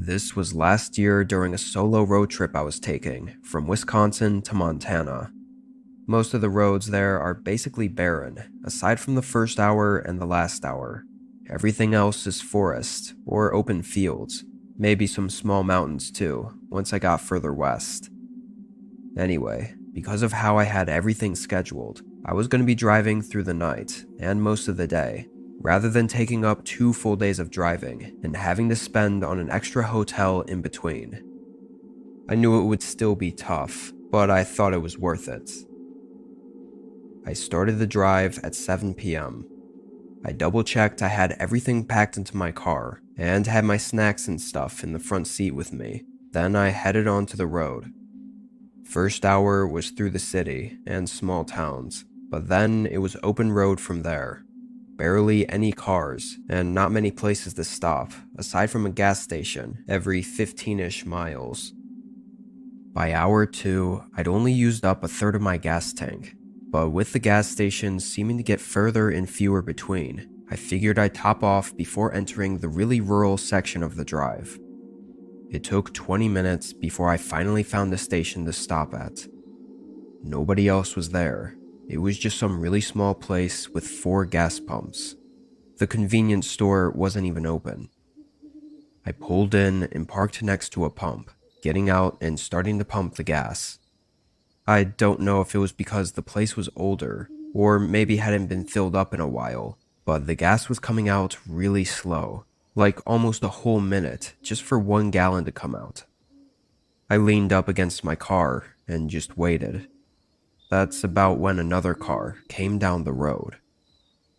This was last year during a solo road trip I was taking from Wisconsin to Montana. Most of the roads there are basically barren, aside from the first hour and the last hour. Everything else is forest or open fields, maybe some small mountains too, once I got further west. Anyway, because of how I had everything scheduled, I was going to be driving through the night and most of the day, rather than taking up 2 full days of driving and having to spend on an extra hotel in between. I knew it would still be tough, but I thought it was worth it. I started the drive at 7 p.m. I double-checked I had everything packed into my car and had my snacks and stuff in the front seat with me. Then I headed onto the road. First hour was through the city and small towns, but then it was open road from there. Barely any cars, and not many places to stop, aside from a gas station every 15-ish miles. By hour 2, I'd only used up a third of my gas tank, but with the gas stations seeming to get further and fewer between, I figured I'd top off before entering the really rural section of the drive. It took 20 minutes before I finally found a station to stop at. Nobody else was there. It was just some really small place with 4 gas pumps. The convenience store wasn't even open. I pulled in and parked next to a pump, getting out and starting to pump the gas. I don't know if it was because the place was older, or maybe hadn't been filled up in a while, but the gas was coming out really slow, like almost a whole minute just for 1 gallon to come out. I leaned up against my car and just waited. That's about when another car came down the road.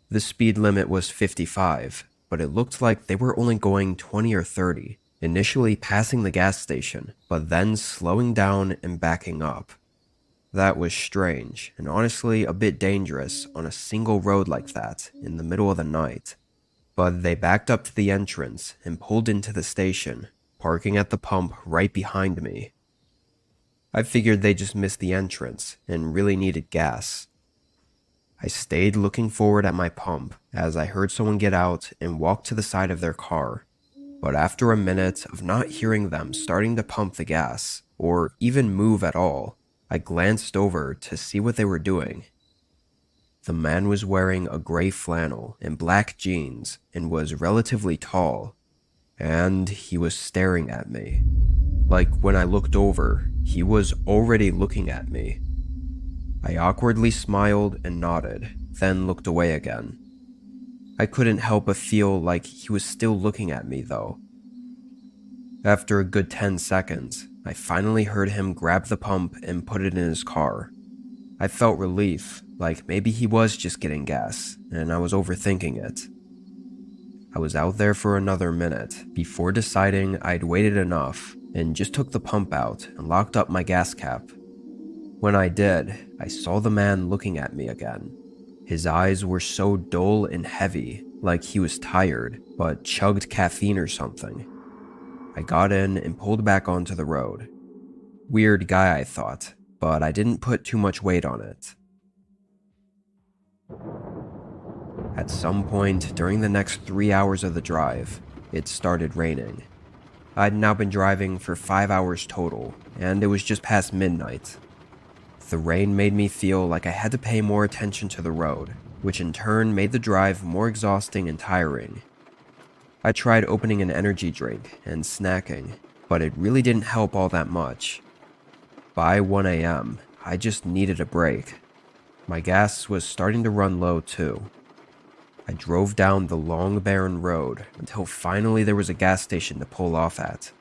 The speed limit was 55, but it looked like they were only going 20 or 30, initially passing the gas station, but then slowing down and backing up. That was strange, and honestly a bit dangerous on a single road like that in the middle of the night. But they backed up to the entrance and pulled into the station, parking at the pump right behind me. I figured they just missed the entrance and really needed gas. I stayed looking forward at my pump as I heard someone get out and walk to the side of their car. But after a minute of not hearing them starting to pump the gas, or even move at all, I glanced over to see what they were doing. The man was wearing a gray flannel and black jeans and was relatively tall, and he was staring at me. Like when I looked over, he was already looking at me. I awkwardly smiled and nodded, then looked away again. I couldn't help but feel like he was still looking at me though. After a good 10 seconds, I finally heard him grab the pump and put it in his car. I felt relief, like maybe he was just getting gas, and I was overthinking it. I was out there for another minute before deciding I'd waited enough and just took the pump out and locked up my gas cap. When I did, I saw the man looking at me again. His eyes were so dull and heavy, like he was tired, but chugged caffeine or something. I got in and pulled back onto the road. Weird guy, I thought, but I didn't put too much weight on it. At some point during the next 3 hours of the drive, it started raining. I'd now been driving for 5 hours total, and it was just past midnight. The rain made me feel like I had to pay more attention to the road, which in turn made the drive more exhausting and tiring. I tried opening an energy drink and snacking, but it really didn't help all that much. By 1 a.m., I just needed a break. My gas was starting to run low too. I drove down the long barren road until finally there was a gas station to pull off at.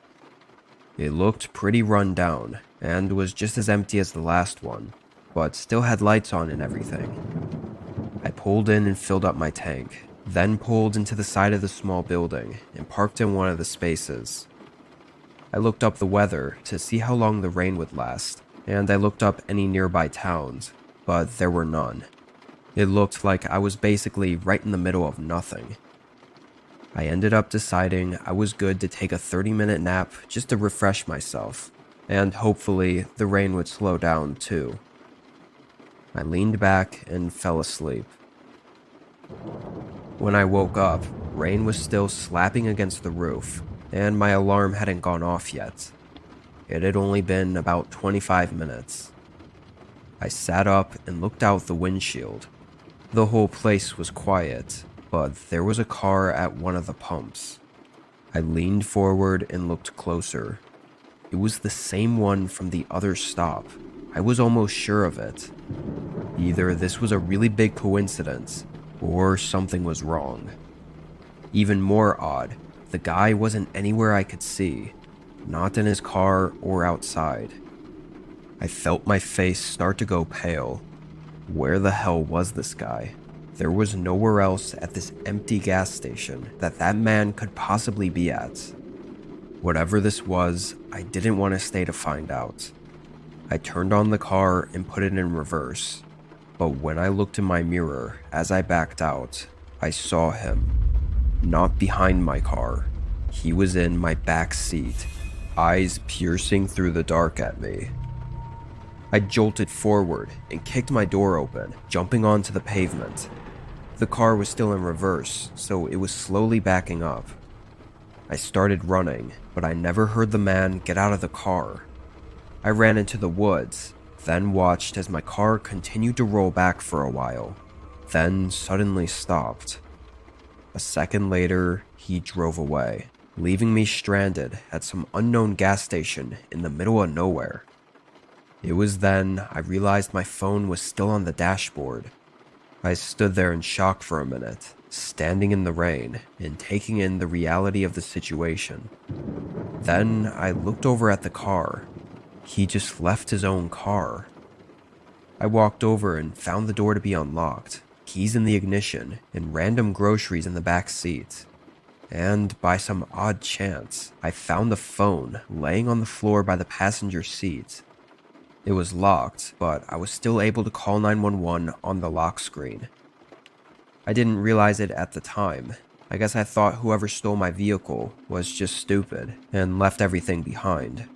It looked pretty run down and was just as empty as the last one, but still had lights on and everything. I pulled in and filled up my tank, then pulled into the side of the small building and parked in one of the spaces. I looked up the weather to see how long the rain would last, and I looked up any nearby towns, but there were none. It looked like I was basically right in the middle of nothing. I ended up deciding I was good to take a 30-minute nap just to refresh myself, and hopefully the rain would slow down too. I leaned back and fell asleep. When I woke up, rain was still slapping against the roof, and my alarm hadn't gone off yet. It had only been about 25 minutes. I sat up and looked out the windshield. The whole place was quiet, but there was a car at one of the pumps. I leaned forward and looked closer. It was the same one from the other stop. I was almost sure of it. Either this was a really big coincidence, or something was wrong. Even more odd, the guy wasn't anywhere I could see, not in his car or outside. I felt my face start to go pale. Where the hell was this guy? There was nowhere else at this empty gas station that man could possibly be at. Whatever this was, I didn't want to stay to find out. I turned on the car and put it in reverse. But when I looked in my mirror as I backed out, I saw him. Not behind my car. He was in my back seat, eyes piercing through the dark at me. I jolted forward and kicked my door open, jumping onto the pavement. The car was still in reverse, so it was slowly backing up. I started running, but I never heard the man get out of the car. I ran into the woods, then watched as my car continued to roll back for a while, then suddenly stopped. A second later, he drove away, leaving me stranded at some unknown gas station in the middle of nowhere. It was then I realized my phone was still on the dashboard. I stood there in shock for a minute, standing in the rain and taking in the reality of the situation. Then I looked over at the car. He just left his own car. I walked over and found the door to be unlocked, keys in the ignition, and random groceries in the back seat. And by some odd chance, I found the phone laying on the floor by the passenger seat. It was locked, but I was still able to call 911 on the lock screen. I didn't realize it at the time. I guess I thought whoever stole my vehicle was just stupid and left everything behind.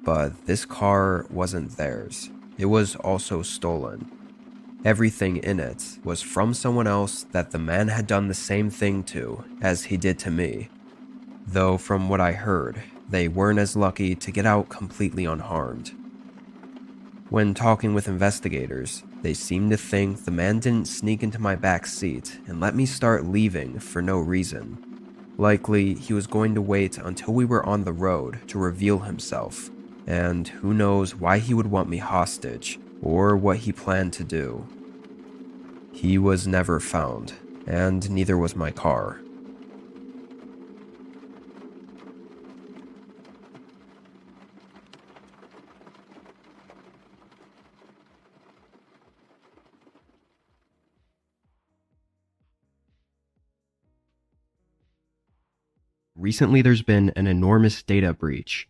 But this car wasn't theirs. It was also stolen. Everything in it was from someone else that the man had done the same thing to as he did to me. Though from what I heard, they weren't as lucky to get out completely unharmed. When talking with investigators, they seemed to think the man didn't sneak into my back seat and let me start leaving for no reason. Likely, he was going to wait until we were on the road to reveal himself, and who knows why he would want me hostage, or what he planned to do. He was never found, and neither was my car. Recently, there's been an enormous data breach.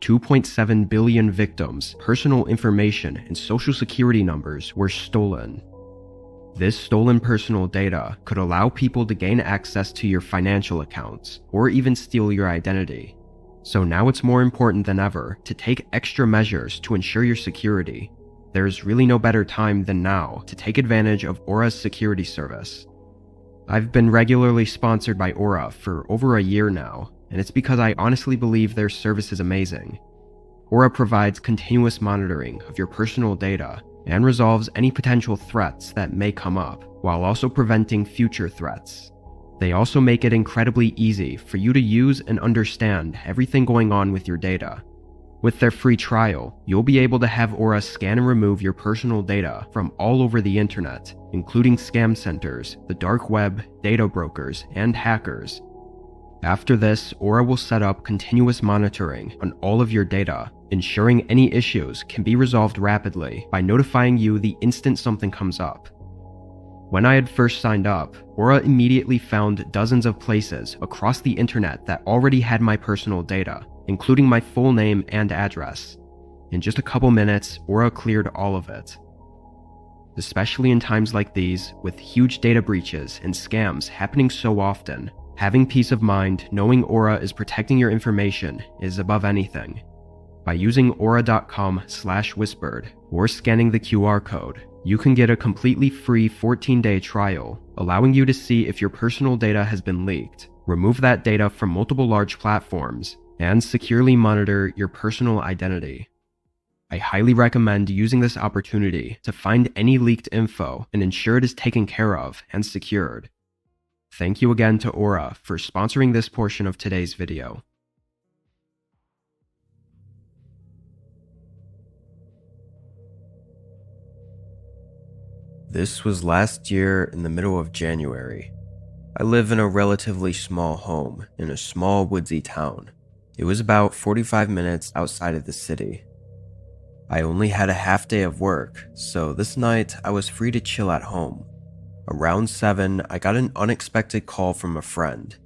2.7 billion victims' personal information and social security numbers were stolen. This stolen personal data could allow people to gain access to your financial accounts, or even steal your identity. So now it's more important than ever to take extra measures to ensure your security. There's really no better time than now to take advantage of Aura's security service. I've been regularly sponsored by Aura for over a year now, and it's because I honestly believe their service is amazing. Aura provides continuous monitoring of your personal data and resolves any potential threats that may come up, while also preventing future threats. They also make it incredibly easy for you to use and understand everything going on with your data. With their free trial, you'll be able to have Aura scan and remove your personal data from all over the internet, including scam centers, the dark web, data brokers, and hackers. After this, Aura will set up continuous monitoring on all of your data, ensuring any issues can be resolved rapidly by notifying you the instant something comes up. When I had first signed up, Aura immediately found dozens of places across the internet that already had my personal data, including my full name and address. In just a couple minutes, Aura cleared all of it. Especially in times like these, with huge data breaches and scams happening so often, having peace of mind knowing Aura is protecting your information is above anything. By using aura.com/whispered or scanning the QR code, you can get a completely free 14-day trial, allowing you to see if your personal data has been leaked, remove that data from multiple large platforms, and securely monitor your personal identity. I highly recommend using this opportunity to find any leaked info and ensure it is taken care of and secured. Thank you again to Aura for sponsoring this portion of today's video. This was last year in the middle of January. I live in a relatively small home in a small woodsy town. It was about 45 minutes outside of the city. I only had a half day of work, so this night I was free to chill at home. Around 7, I got an unexpected call from a friend.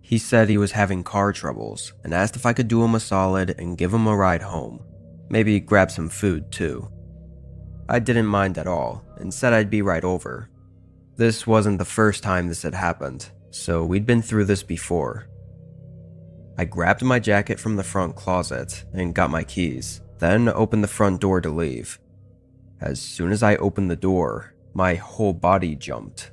He said he was having car troubles and asked if I could do him a solid and give him a ride home. Maybe grab some food too. I didn't mind at all and said I'd be right over. This wasn't the first time this had happened, so we'd been through this before. I grabbed my jacket from the front closet and got my keys, then opened the front door to leave. As soon as I opened the door, my whole body jumped.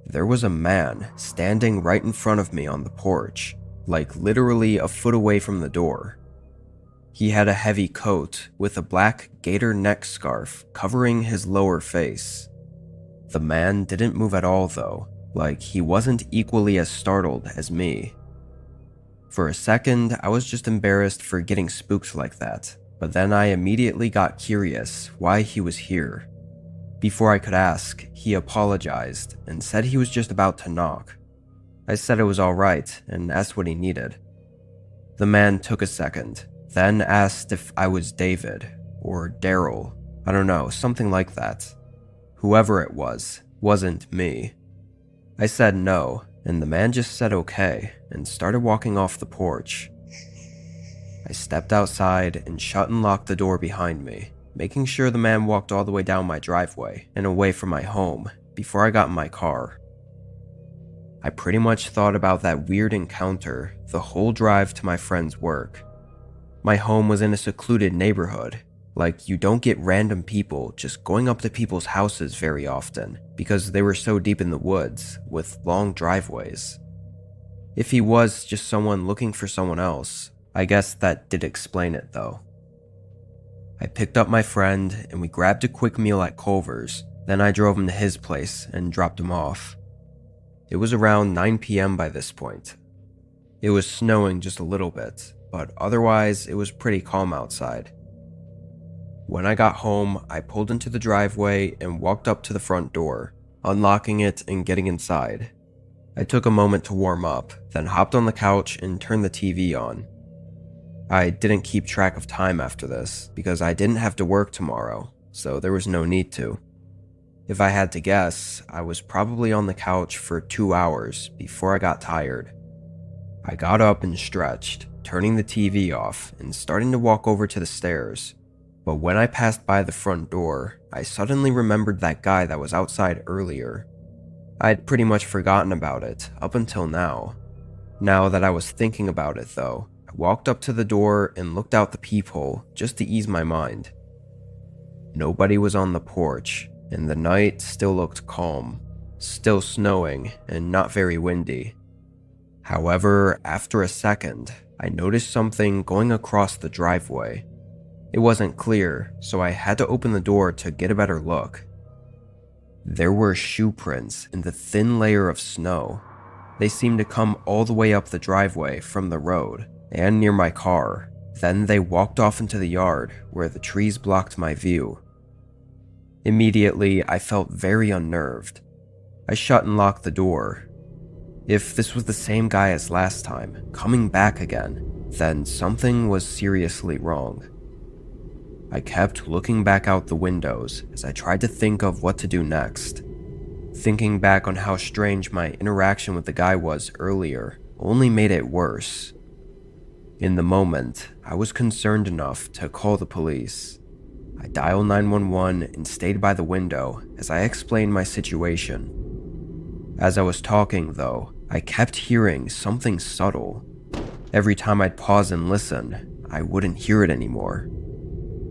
There was a man standing right in front of me on the porch, like literally a foot away from the door. He had a heavy coat with a black gator neck scarf covering his lower face. The man didn't move at all though, like he wasn't equally as startled as me. For a second, I was just embarrassed for getting spooked like that, but then I immediately got curious why he was here. Before I could ask, he apologized and said he was just about to knock. I said it was alright and asked what he needed. The man took a second, then asked if I was David or Daryl, I don't know, something like that. Whoever it was, wasn't me. I said no, and the man just said okay and started walking off the porch. I stepped outside and shut and locked the door behind me, making sure the man walked all the way down my driveway and away from my home before I got in my car. I pretty much thought about that weird encounter the whole drive to my friend's work. My home was in a secluded neighborhood. Like, you don't get random people just going up to people's houses very often because they were so deep in the woods with long driveways. If he was just someone looking for someone else, I guess that did explain it though. I picked up my friend and we grabbed a quick meal at Culver's, then I drove him to his place and dropped him off. It was around 9 p.m. by this point. It was snowing just a little bit, but otherwise it was pretty calm outside. When I got home, I pulled into the driveway and walked up to the front door, unlocking it and getting inside. I took a moment to warm up, then hopped on the couch and turned the TV on. I didn't keep track of time after this because I didn't have to work tomorrow, so there was no need to. If I had to guess, I was probably on the couch for 2 hours before I got tired. I got up and stretched, turning the TV off and starting to walk over to the stairs. But when I passed by the front door, I suddenly remembered that guy that was outside earlier. I'd pretty much forgotten about it up until now. Now that I was thinking about it though, I walked up to the door and looked out the peephole just to ease my mind. Nobody was on the porch, and the night still looked calm, still snowing and not very windy. However, after a second, I noticed something going across the driveway. It wasn't clear, so I had to open the door to get a better look. There were shoe prints in the thin layer of snow. They seemed to come all the way up the driveway from the road and near my car. Then they walked off into the yard where the trees blocked my view. Immediately, I felt very unnerved. I shut and locked the door. If this was the same guy as last time, coming back again, then something was seriously wrong. I kept looking back out the windows as I tried to think of what to do next. Thinking back on how strange my interaction with the guy was earlier only made it worse. In the moment, I was concerned enough to call the police. I dialed 911 and stayed by the window as I explained my situation. As I was talking though, I kept hearing something subtle. Every time I'd pause and listen, I wouldn't hear it anymore.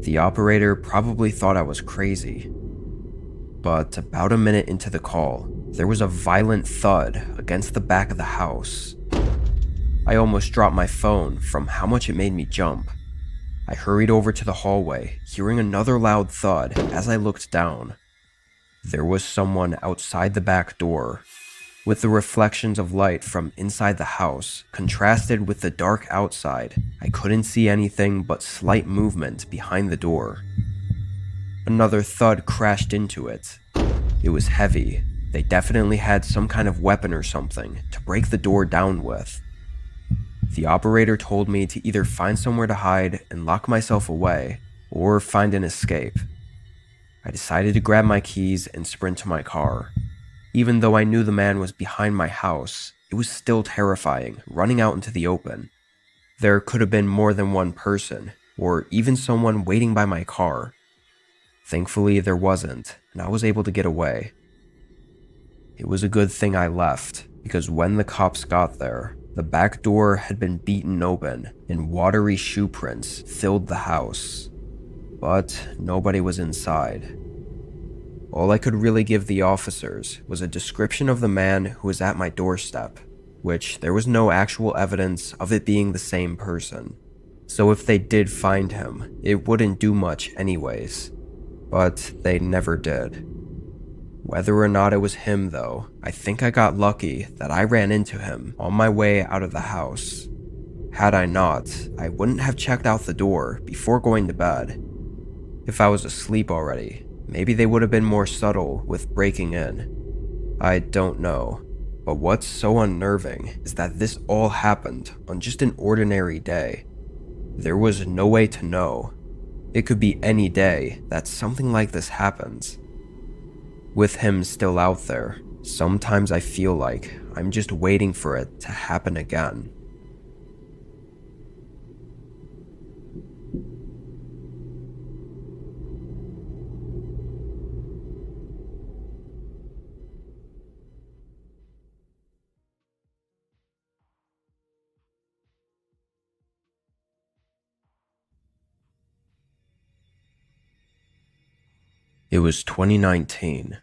The operator probably thought I was crazy. But about a minute into the call, there was a violent thud against the back of the house. I almost dropped my phone from how much it made me jump. I hurried over to the hallway, hearing another loud thud as I looked down. There was someone outside the back door. With the reflections of light from inside the house contrasted with the dark outside, I couldn't see anything but slight movement behind the door. Another thud crashed into it. It was heavy. They definitely had some kind of weapon or something to break the door down with. The operator told me to either find somewhere to hide and lock myself away, or find an escape. I decided to grab my keys and sprint to my car. Even though I knew the man was behind my house, it was still terrifying running out into the open. There could have been more than one person, or even someone waiting by my car. Thankfully, there wasn't, and I was able to get away. It was a good thing I left, because when the cops got there, the back door had been beaten open and watery shoe prints filled the house. But nobody was inside. All I could really give the officers was a description of the man who was at my doorstep, which there was no actual evidence of it being the same person. So if they did find him, it wouldn't do much anyways. But they never did. Whether or not it was him though, I think I got lucky that I ran into him on my way out of the house. Had I not, I wouldn't have checked out the door before going to bed. If I was asleep already, maybe they would have been more subtle with breaking in. I don't know, but what's so unnerving is that this all happened on just an ordinary day. There was no way to know. It could be any day that something like this happens. With him still out there, sometimes I feel like I'm just waiting for it to happen again. It was 2019.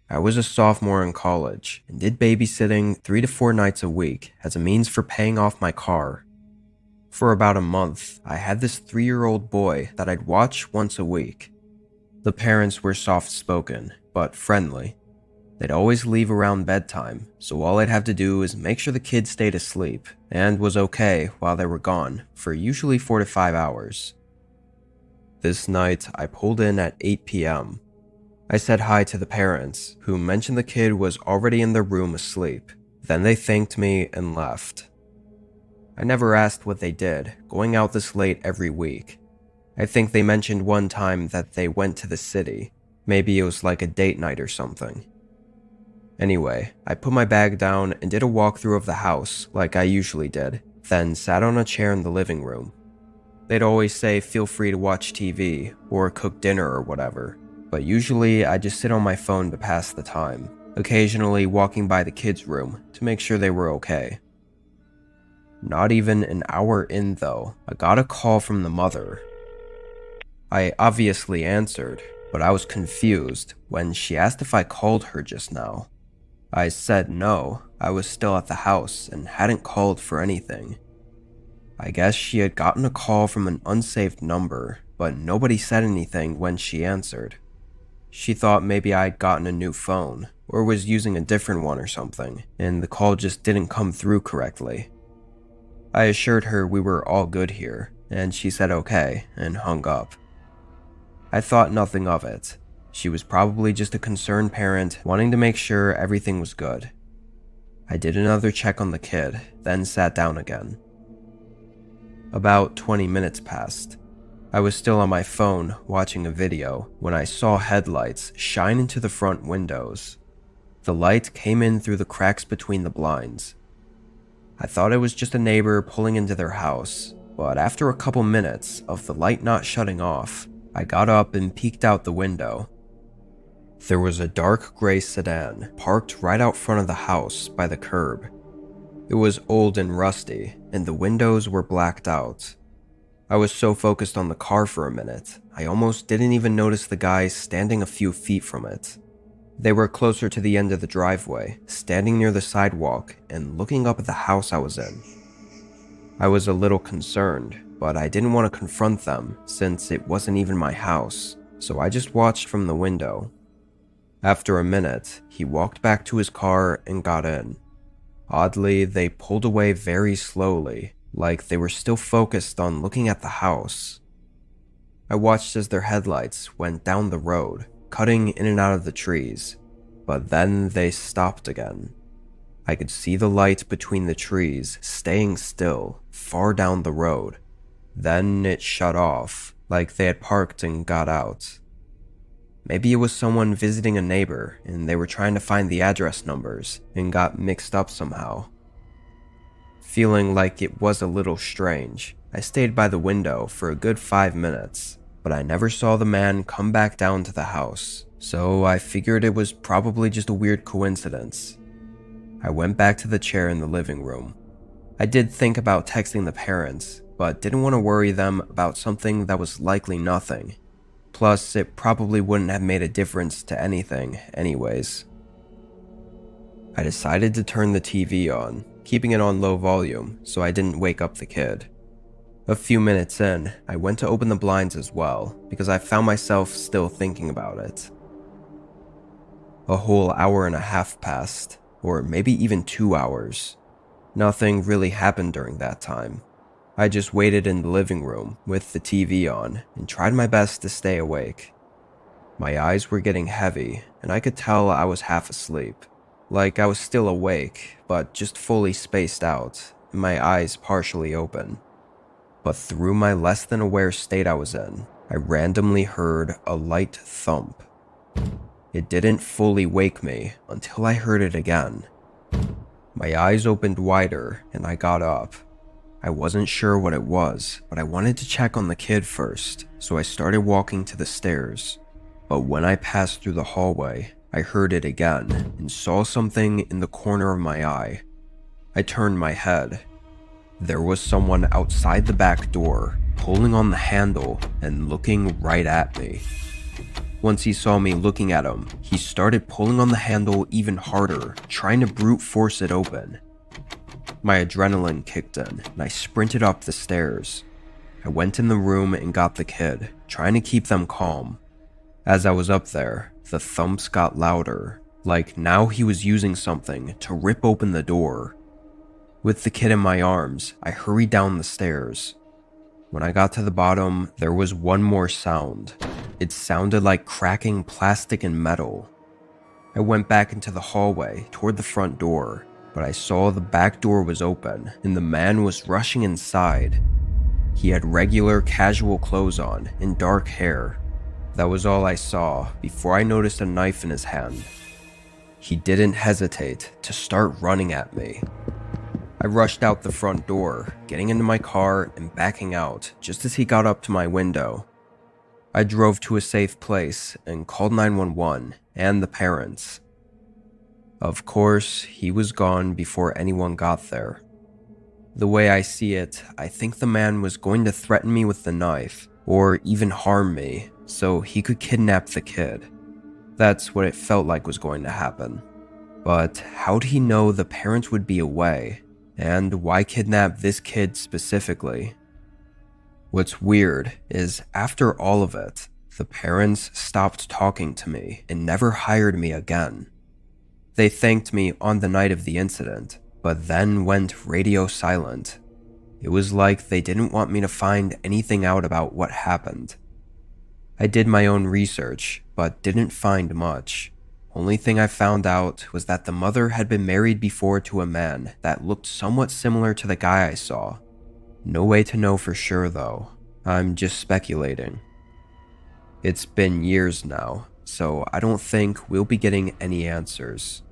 I was a sophomore in college and did babysitting 3 to 4 nights a week as a means for paying off my car. For about a month, I had this 3-year-old boy that I'd watch once a week. The parents were soft-spoken, but friendly. They'd always leave around bedtime, so all I'd have to do is make sure the kid stayed asleep and was okay while they were gone for usually 4 to 5 hours. This night, I pulled in at 8 p.m. I said hi to the parents, who mentioned the kid was already in their room asleep. Then they thanked me and left. I never asked what they did, going out this late every week. I think they mentioned one time that they went to the city. Maybe it was like a date night or something. Anyway, I put my bag down and did a walkthrough of the house like I usually did, then sat on a chair in the living room. They'd always say feel free to watch TV or cook dinner or whatever, but usually I just sit on my phone to pass the time, occasionally walking by the kids' room to make sure they were okay. Not even an hour in though, I got a call from the mother. I obviously answered, but I was confused when she asked if I called her just now. I said no, I was still at the house and hadn't called for anything. I guess she had gotten a call from an unsaved number, but nobody said anything when she answered. She thought maybe I'd gotten a new phone, or was using a different one or something, and the call just didn't come through correctly. I assured her we were all good here, and she said okay, and hung up. I thought nothing of it. She was probably just a concerned parent wanting to make sure everything was good. I did another check on the kid, then sat down again. About 20 minutes passed. I was still on my phone watching a video when I saw headlights shine into the front windows. The light came in through the cracks between the blinds. I thought it was just a neighbor pulling into their house, but after a couple minutes of the light not shutting off, I got up and peeked out the window. There was a dark gray sedan parked right out front of the house by the curb. It was old and rusty, and the windows were blacked out. I was so focused on the car for a minute, I almost didn't even notice the guys standing a few feet from it. They were closer to the end of the driveway, standing near the sidewalk and looking up at the house I was in. I was a little concerned, but I didn't want to confront them since it wasn't even my house, so I just watched from the window. After a minute, he walked back to his car and got in. Oddly, they pulled away very slowly, like they were still focused on looking at the house. I watched as their headlights went down the road, cutting in and out of the trees, but then they stopped again. I could see the light between the trees staying still far down the road. Then it shut off, like they had parked and got out. Maybe it was someone visiting a neighbor and they were trying to find the address numbers and got mixed up somehow. Feeling like it was a little strange, I stayed by the window for a good 5 minutes, but I never saw the man come back down to the house, so I figured it was probably just a weird coincidence. I went back to the chair in the living room. I did think about texting the parents, but didn't want to worry them about something that was likely nothing. Plus, it probably wouldn't have made a difference to anything anyways. I decided to turn the TV on, keeping it on low volume so I didn't wake up the kid. A few minutes in, I went to open the blinds as well because I found myself still thinking about it. A whole hour and a half passed, or maybe even 2 hours. Nothing really happened during that time. I just waited in the living room with the TV on and tried my best to stay awake. My eyes were getting heavy and I could tell I was half asleep. Like I was still awake, but just fully spaced out and my eyes partially open. But through my less than aware state I was in, I randomly heard a light thump. It didn't fully wake me until I heard it again. My eyes opened wider and I got up. I wasn't sure what it was, but I wanted to check on the kid first, so I started walking to the stairs. But when I passed through the hallway, I heard it again and saw something in the corner of my eye. I turned my head. There was someone outside the back door, pulling on the handle and looking right at me. Once he saw me looking at him, he started pulling on the handle even harder, trying to brute force it open. My adrenaline kicked in, and I sprinted up the stairs. I went in the room and got the kid, trying to keep them calm. As I was up there, the thumps got louder, like now he was using something to rip open the door. With the kid in my arms, I hurried down the stairs. When I got to the bottom, there was one more sound. It sounded like cracking plastic and metal. I went back into the hallway toward the front door, but I saw the back door was open and the man was rushing inside. He had regular casual clothes on and dark hair. That was all I saw before I noticed a knife in his hand. He didn't hesitate to start running at me. I rushed out the front door, getting into my car and backing out just as he got up to my window. I drove to a safe place and called 911 and the parents. Of course, he was gone before anyone got there. The way I see it, I think the man was going to threaten me with the knife, or even harm me, so he could kidnap the kid. That's what it felt like was going to happen. But how'd he know the parents would be away, and why kidnap this kid specifically? What's weird is after all of it, the parents stopped talking to me and never hired me again. They thanked me on the night of the incident, but then went radio silent. It was like they didn't want me to find anything out about what happened. I did my own research, but didn't find much. Only thing I found out was that the mother had been married before to a man that looked somewhat similar to the guy I saw. No way to know for sure though. I'm just speculating. It's been years now, so I don't think we'll be getting any answers.